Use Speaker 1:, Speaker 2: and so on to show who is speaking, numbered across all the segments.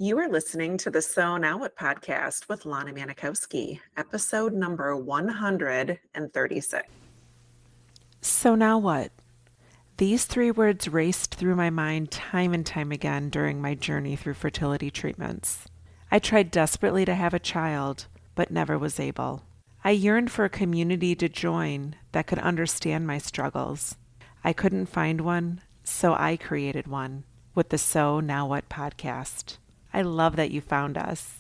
Speaker 1: You are listening to the So Now What podcast with Lana Manikowski, episode number 136.
Speaker 2: So now what? These three words raced through my mind time and time again during my journey through fertility treatments. I tried desperately to have a child, but never was able. I yearned for a community to join that could understand my struggles. I couldn't find one, so I created one with the So Now What podcast. I love that you found us.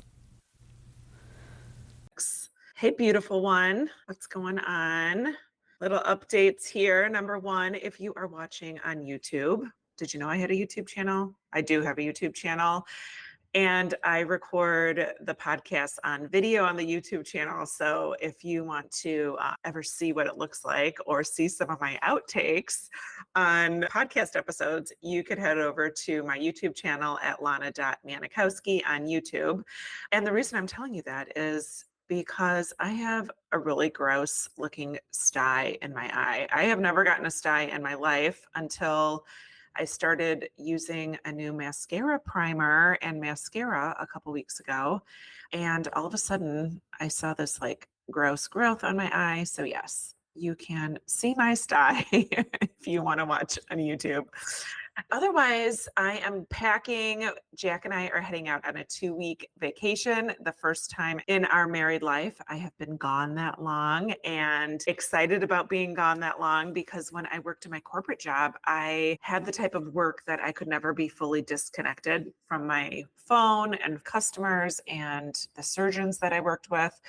Speaker 1: Hey, beautiful one. What's going on? Little updates here. Number one, if you are watching on YouTube, did you know I had a YouTube channel? I do have a YouTube channel. And I record the podcast on video on the YouTube channel. So if you want to ever see what it looks like or see some of my outtakes on podcast episodes, you could head over to my YouTube channel at lana.manikowski on YouTube. And the reason I'm telling you that is because I have a really gross looking sty in my eye. I have never gotten a sty in my life until I started using a new mascara primer and mascara a couple weeks ago. And all of a sudden, I saw this like gross growth on my eye. So, yes, you can see my sty if you want to watch on YouTube. Otherwise, I am packing. Jack and I are heading out on a 2-week vacation. The first time in our married life, I have been gone that long and excited about being gone that long because when I worked in my corporate job, I had the type of work that I could never be fully disconnected from my phone and customers and the surgeons that I worked with.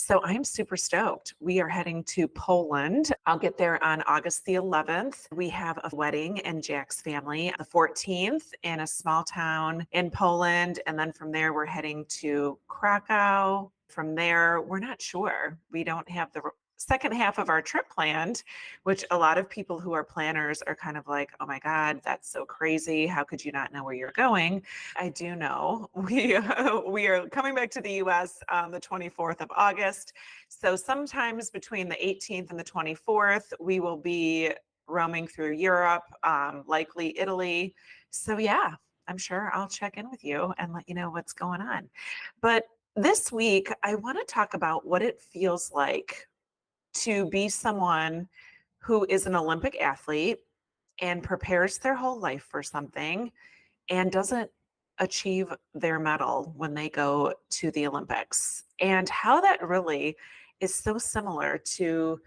Speaker 1: So I'm super stoked. We are heading to Poland. I'll get there on August the 11th. We have a wedding in Jack's family the 14th in a small town in Poland. And then from there, we're heading to Krakow. From there, we're not sure. We don't have the second half of our trip planned, which a lot of people who are planners are kind of like, oh my God, that's so crazy. How could you not know where you're going? I do know we are coming back to the US on the 24th of August. So sometimes between the 18th and the 24th, we will be roaming through Europe, likely Italy. So yeah, I'm sure I'll check in with you and let you know what's going on. But this week, I want to talk about what it feels like to be someone who is an Olympic athlete and prepares their whole life for something and doesn't achieve their medal when they go to the Olympics, and how that really is so similar to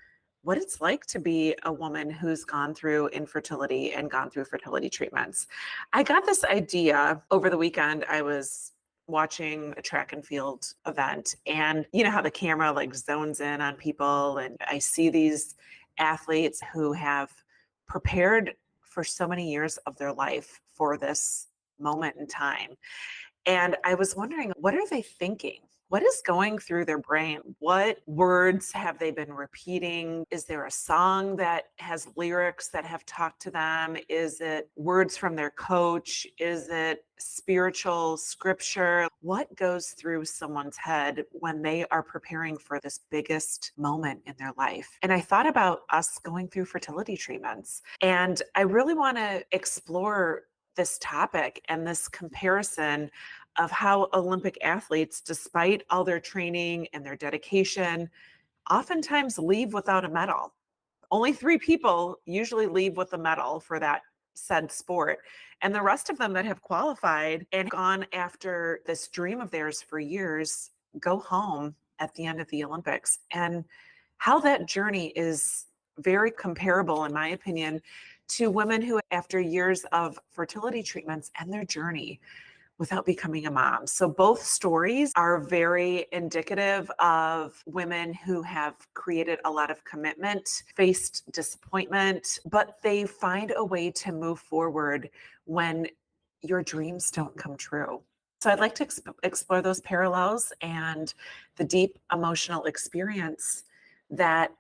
Speaker 1: what it's like to be a woman who's gone through infertility and gone through fertility treatments. I got this idea over the weekend. I was watching a track and field event, and you know how the camera like zones in on people, and I see these athletes who have prepared for so many years of their life for this moment in time. And I was wondering, what are they thinking? What is going through their brain? What words have they been repeating? Is there a song that has lyrics that have talked to them? Is it words from their coach? Is it spiritual scripture? What goes through someone's head when they are preparing for this biggest moment in their life? And I thought about us going through fertility treatments. And I really want to explore this topic and this comparison of how Olympic athletes, despite all their training and their dedication, oftentimes leave without a medal. Only 3 people usually leave with a medal for that said sport. And the rest of them that have qualified and gone after this dream of theirs for years go home at the end of the Olympics. And how that journey is very comparable, in my opinion, to women who, after years of fertility treatments and their journey without becoming a mom. So both stories are very indicative of women who have created a lot of commitment, faced disappointment, but they find a way to move forward when your dreams don't come true. So I'd like to explore those parallels and the deep emotional experience that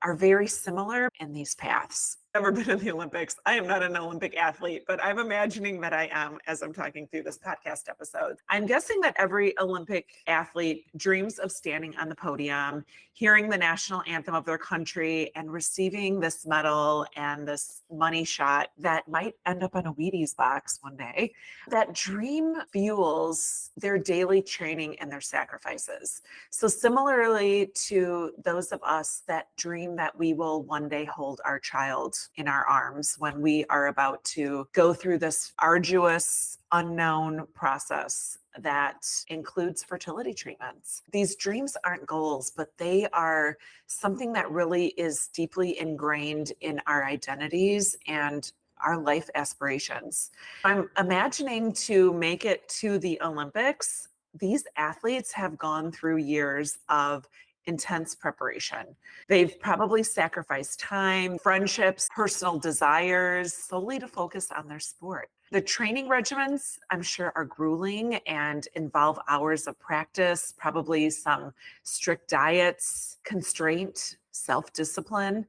Speaker 1: are very similar in these paths. Never been in the Olympics. I am not an Olympic athlete, but I'm imagining that I am as I'm talking through this podcast episode. I'm guessing that every Olympic athlete dreams of standing on the podium, hearing the national anthem of their country, and receiving this medal and this money shot that might end up in a Wheaties box one day. That dream fuels their daily training and their sacrifices. So, similarly to those of us that dream that we will one day hold our child in our arms when we are about to go through this arduous, unknown process that includes fertility treatments. These dreams aren't goals, but they are something that really is deeply ingrained in our identities and our life aspirations. I'm imagining to make it to the Olympics. These athletes have gone through years of intense preparation. They've probably sacrificed time, friendships, personal desires solely to focus on their sport. The training regimens, I'm sure, are grueling and involve hours of practice, probably some strict diets, constraint, self discipline.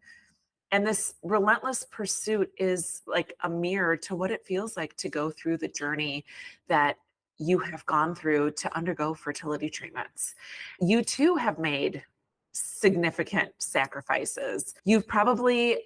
Speaker 1: And this relentless pursuit is like a mirror to what it feels like to go through the journey that you have gone through to undergo fertility treatments. You too have made significant sacrifices. You've probably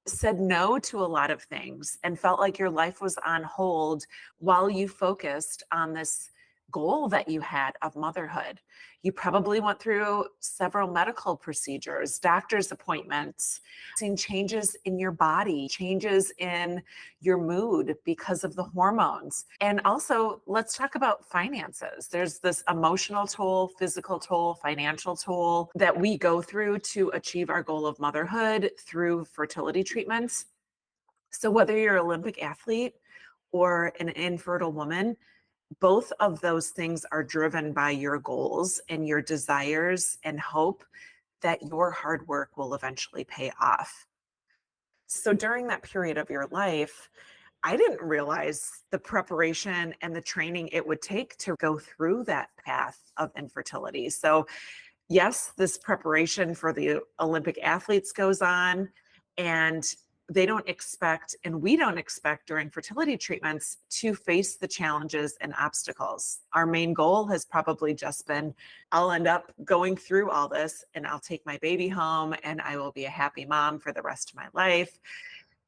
Speaker 1: said no to a lot of things and felt like your life was on hold while you focused on this goal that you had of motherhood. You probably went through several medical procedures, doctor's appointments, seen changes in your body, changes in your mood because of the hormones. And also, let's talk about finances. There's this emotional toll, physical toll, financial toll that we go through to achieve our goal of motherhood through fertility treatments. So, whether you're an Olympic athlete or an infertile woman, both of those things are driven by your goals and your desires and hope that your hard work will eventually pay off. So during that period of your life, I didn't realize the preparation and the training it would take to go through that path of infertility. So yes, this preparation for the Olympic athletes goes on, and they don't expect, and we don't expect during fertility treatments to face the challenges and obstacles. Our main goal has probably just been, I'll end up going through all this and I'll take my baby home and I will be a happy mom for the rest of my life.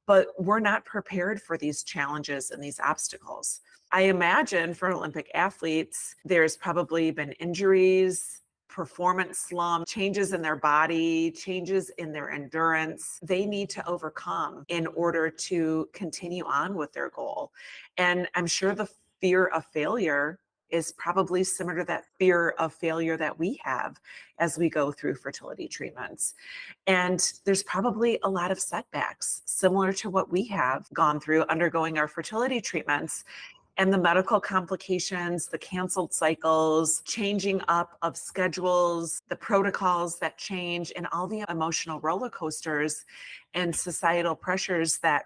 Speaker 1: But we're not prepared for these challenges and these obstacles. I imagine for Olympic athletes, there's probably been injuries, performance slump, changes in their body, changes in their endurance they need to overcome in order to continue on with their goal. And I'm sure the fear of failure is probably similar to that fear of failure that we have as we go through fertility treatments. And there's probably a lot of setbacks similar to what we have gone through undergoing our fertility treatments, and the medical complications, the canceled cycles, changing up of schedules, the protocols that change, and all the emotional roller coasters and societal pressures that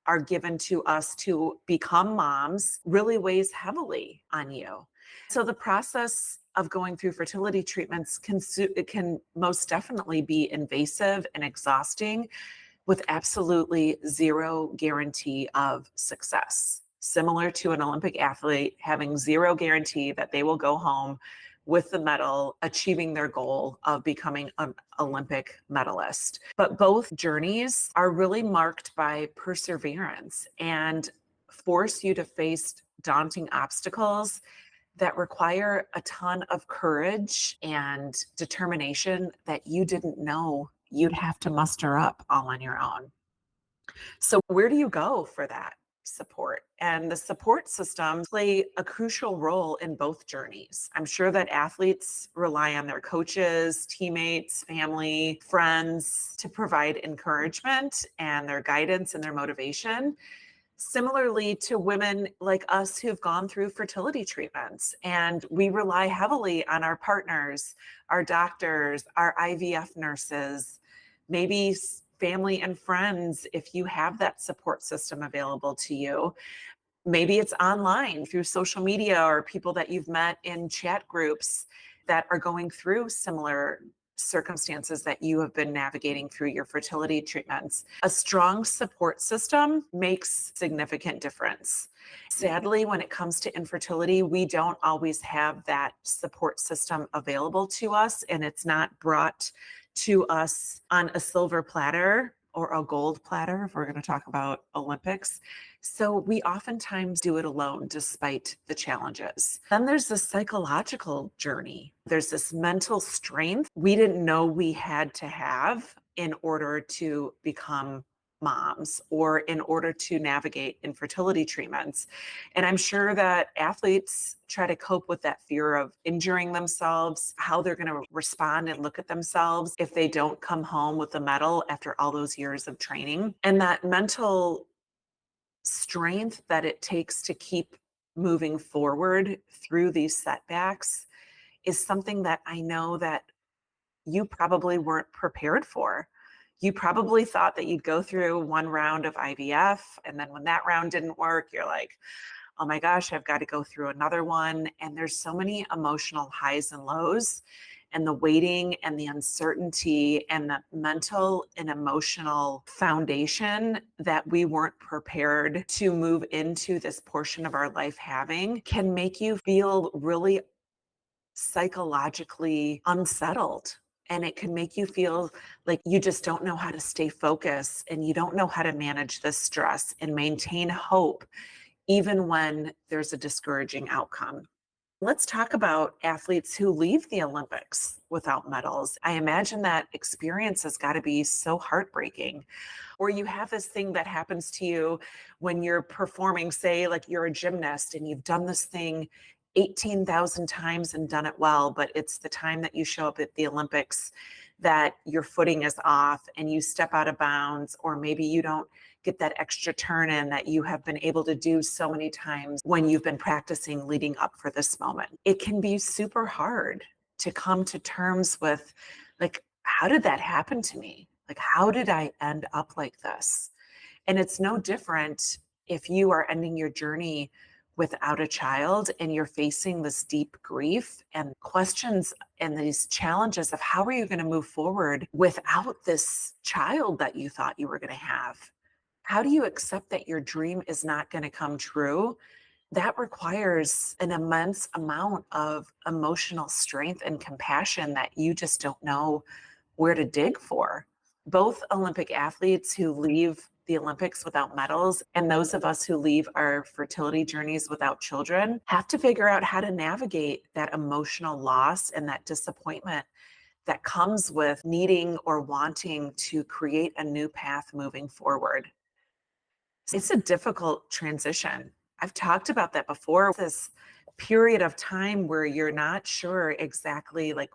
Speaker 1: are given to us to become moms really weighs heavily on you. So the process of going through fertility treatments can most definitely be invasive and exhausting with absolutely zero guarantee of success. Similar to an Olympic athlete having zero guarantee that they will go home with the medal, achieving their goal of becoming an Olympic medalist. But both journeys are really marked by perseverance and force you to face daunting obstacles that require a ton of courage and determination that you didn't know you'd have to muster up all on your own. So where do you go for that support? And the support systems play a crucial role in both journeys. I'm sure that athletes rely on their coaches, teammates, family, friends to provide encouragement and their guidance and their motivation. Similarly to women like us who've gone through fertility treatments, and we rely heavily on our partners, our doctors, our IVF nurses, maybe family and friends if you have that support system available to you. Maybe it's online through social media or people that you've met in chat groups that are going through similar circumstances that you have been navigating through your fertility treatments. A strong support system makes significant difference. Sadly, when it comes to infertility, we don't always have that support system available to us, and it's not brought to us on a silver platter or a gold platter, if we're going to talk about Olympics. So we oftentimes do it alone despite the challenges. Then there's this psychological journey. There's this mental strength we didn't know we had to have in order to become moms or in order to navigate infertility treatments. And I'm sure that athletes try to cope with that fear of injuring themselves, how they're going to respond and look at themselves if they don't come home with a medal after all those years of training. And that mental strength that it takes to keep moving forward through these setbacks is something that I know that you probably weren't prepared for. You probably thought that you'd go through one round of IVF, and then when that round didn't work, you're like, oh my gosh, I've got to go through another one. And there's so many emotional highs and lows, and the waiting and the uncertainty and the mental and emotional foundation that we weren't prepared to move into this portion of our life having can make you feel really psychologically unsettled. And it can make you feel like you just don't know how to stay focused and you don't know how to manage the stress and maintain hope, even when there's a discouraging outcome. Let's talk about athletes who leave the Olympics without medals. I imagine that experience has got to be so heartbreaking. Or you have this thing that happens to you when you're performing, say, like you're a gymnast and you've done this thing 18,000 times and done it well, but it's the time that you show up at the Olympics that your footing is off and you step out of bounds, or maybe you don't get that extra turn in that you have been able to do so many times when you've been practicing leading up for this moment. It can be super hard to come to terms with, like, how did that happen to me? Like, how did I end up like this? And it's no different if you are ending your journey without a child and you're facing this deep grief and questions and these challenges of how are you going to move forward without this child that you thought you were going to have? How do you accept that your dream is not going to come true? That requires an immense amount of emotional strength and compassion that you just don't know where to dig for. Both Olympic athletes who leave the Olympics without medals and those of us who leave our fertility journeys without children have to figure out how to navigate that emotional loss and that disappointment that comes with needing or wanting to create a new path moving forward. It's a difficult transition. I've talked about that before, this period of time where you're not sure exactly like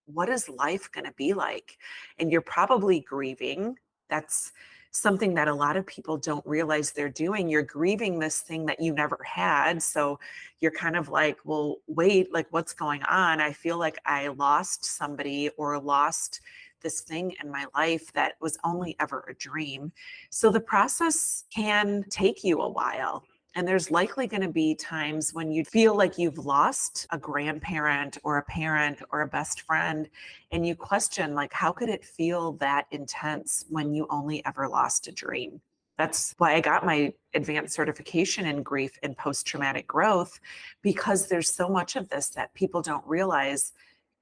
Speaker 1: what is life going to be like? And you're probably grieving. That's something that a lot of people don't realize they're doing. You're grieving this thing that you never had. So you're kind of like, well, wait, like what's going on? I feel like I lost somebody or lost this thing in my life that was only ever a dream. So the process can take you a while. And there's likely going to be times when you feel like you've lost a grandparent or a parent or a best friend, and you question, like, how could it feel that intense when you only ever lost a dream? That's why I got my advanced certification in grief and post-traumatic growth, because there's so much of this that people don't realize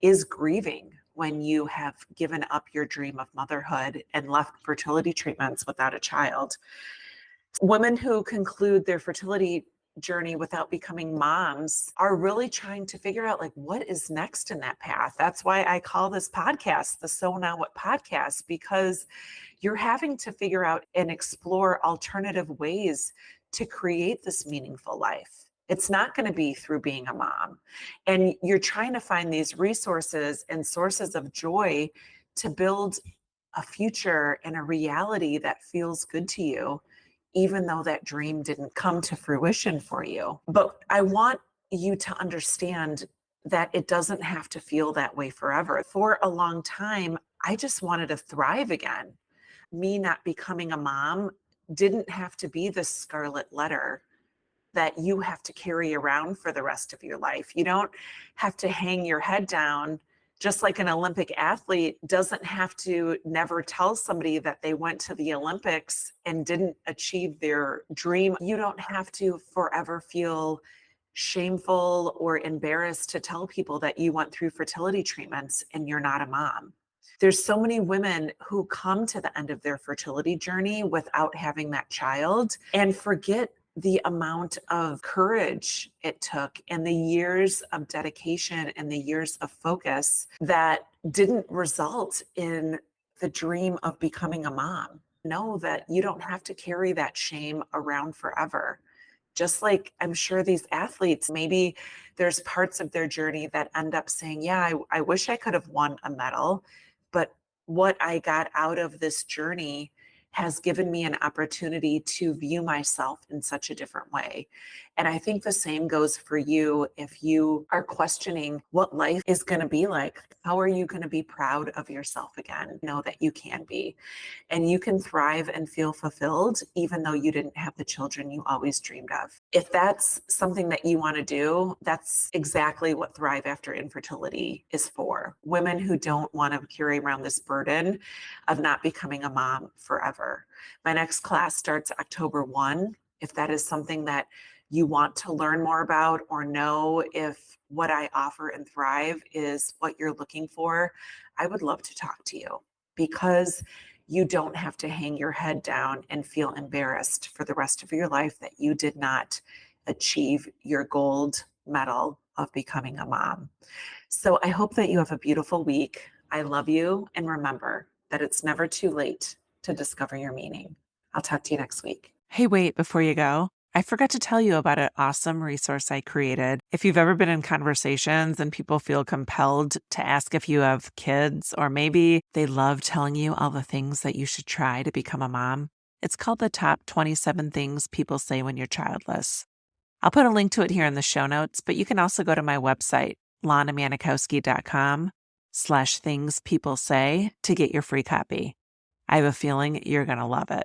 Speaker 1: is grieving when you have given up your dream of motherhood and left fertility treatments without a child. Women who conclude their fertility journey without becoming moms are really trying to figure out like what is next in that path. That's why I call this podcast the So Now What podcast, because you're having to figure out and explore alternative ways to create this meaningful life. It's not going to be through being a mom. And you're trying to find these resources and sources of joy to build a future and a reality that feels good to you, even though that dream didn't come to fruition for you. But I want you to understand that it doesn't have to feel that way forever. For a long time, I just wanted to thrive again. Me not becoming a mom didn't have to be the scarlet letter that you have to carry around for the rest of your life. You don't have to hang your head down Just like an Olympic athlete doesn't have to never tell somebody that they went to the Olympics and didn't achieve their dream. You don't have to forever feel shameful or embarrassed to tell people that you went through fertility treatments and you're not a mom. There's so many women who come to the end of their fertility journey without having that child and forget the amount of courage it took and the years of dedication and the years of focus that didn't result in the dream of becoming a mom. Know that you don't have to carry that shame around forever. Just like I'm sure these athletes, maybe there's parts of their journey that end up saying, yeah, I wish I could have won a medal, but what I got out of this journey has given me an opportunity to view myself in such a different way. And I think the same goes for you if you are questioning what life is going to be like. How are you going to be proud of yourself again? Know that you can be. And you can thrive and feel fulfilled even though you didn't have the children you always dreamed of. If that's something that you want to do, that's exactly what Thrive After Infertility is for. Women who don't want to carry around this burden of not becoming a mom forever. My next class starts October 1. If that is something that you want to learn more about or know if what I offer in Thrive is what you're looking for, I would love to talk to you because you don't have to hang your head down and feel embarrassed for the rest of your life that you did not achieve your gold medal of becoming a mom. So I hope that you have a beautiful week. I love you. And remember that it's never too late to discover your meaning. I'll talk to you next week.
Speaker 2: Hey, wait, before you go, I forgot to tell you about an awesome resource I created. If you've ever been in conversations and people feel compelled to ask if you have kids, or maybe they love telling you all the things that you should try to become a mom, it's called the Top 27 Things People Say When You're Childless. I'll put a link to it here in the show notes, but you can also go to my website, lanamanikowski.com/things people say to get your free copy. I have a feeling you're going to love it.